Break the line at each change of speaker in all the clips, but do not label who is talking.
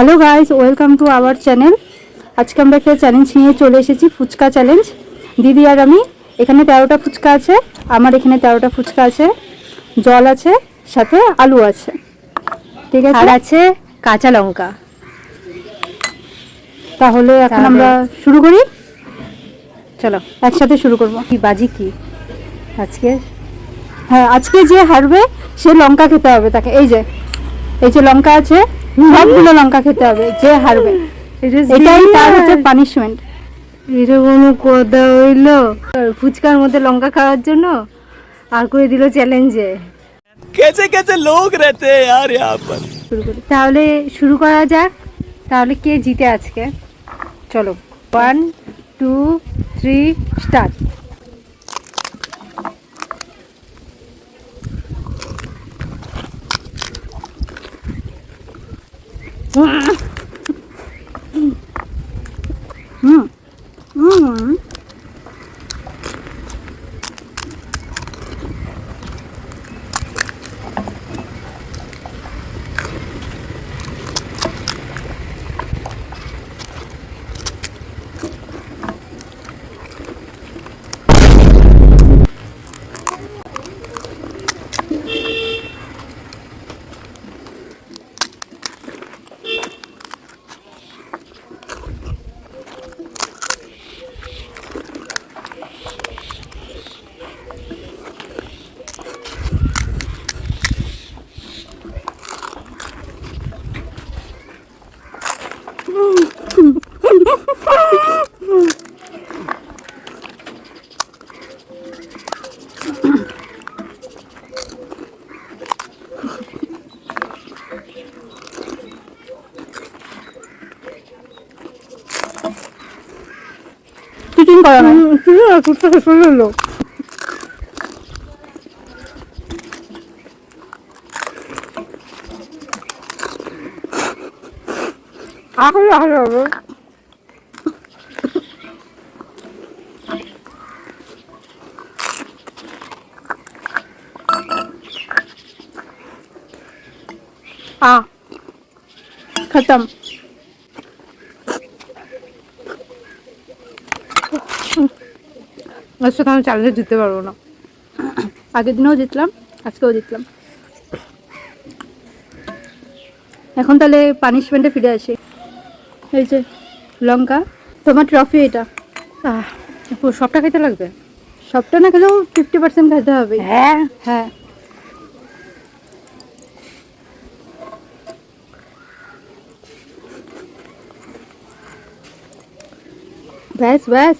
Hello guys, welcome to our channel. আজকে আমরা একটা চ্যালেঞ্জ নিয়ে চলে এসেছি, ফুচকা চ্যালেঞ্জ। দিদি আর আমি, এখানে 13টা ফুচকা আছে, আমার এখানে 13টা ফুচকা আছে, জল আছে, সাথে আলু আছে, ঠিক আছে,
আর আছে কাঁচা লঙ্কা।
তাহলে এখন আমরা শুরু করি।
চলো
একসাথে শুরু করব।
কি বাজি কি আজকে?
হ্যাঁ, আজকে যে হারবে সে লঙ্কা খেতে হবে তাকে। এই যে লঙ্কা আছে, সবগুলো লঙ্কা খেতে হবে যে হারবে। এটাই তার হচ্ছে পানিশমেন্ট।
এটা কোনো কথা হইলো? ফুচকার মধ্যে লঙ্কা খাওয়ার জন্য আর করে দিল চ্যালেঞ্জে।
कैसे कैसे लोग रहते हैं यार यहाँ पर।
শুরু করি তাহলে, শুরু করা যাক। তাহলে কে জিতে আজকে? চলো 1 2 3 স্টার্ট।
হুম হুম চিটিং করা নয়।
ফুচকা শুরু হলো। আরে আরে আরে
খতম।
আজকে তো আমি চ্যালেঞ্জে জিততে পারবো না।
আগের দিনেও জিতলাম, আজকেও জিতলাম। এখন তাহলে পানিশমেন্টে ফিরে আসি। এই যে লঙ্কা, তোমার ট্রফি এটা।
সবটা খেতে লাগবে?
সবটা না খেলেও 50% খেতে হবে।
হ্যাঁ
হ্যাঁ, ব্যাস ব্যাস,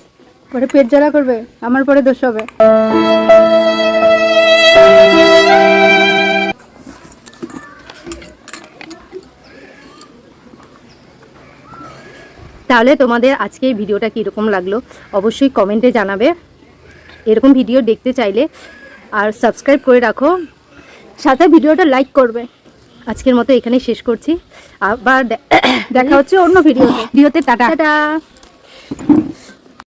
পরে পেট জ্বালা করবে, আমার পরে দোষ হবে।
তাহলে তোমাদের আজকে এই ভিডিওটা কীরকম লাগলো অবশ্যই কমেন্টে জানাবে। এরকম ভিডিও দেখতে চাইলে আর সাবস্ক্রাইব করে রাখো,
সাথে ভিডিওটা লাইক করবে।
আজকের মতো এখানেই শেষ করছি। আবার
দেখা হচ্ছে অন্য ভিডিওতে।
টাটা।
টাটা।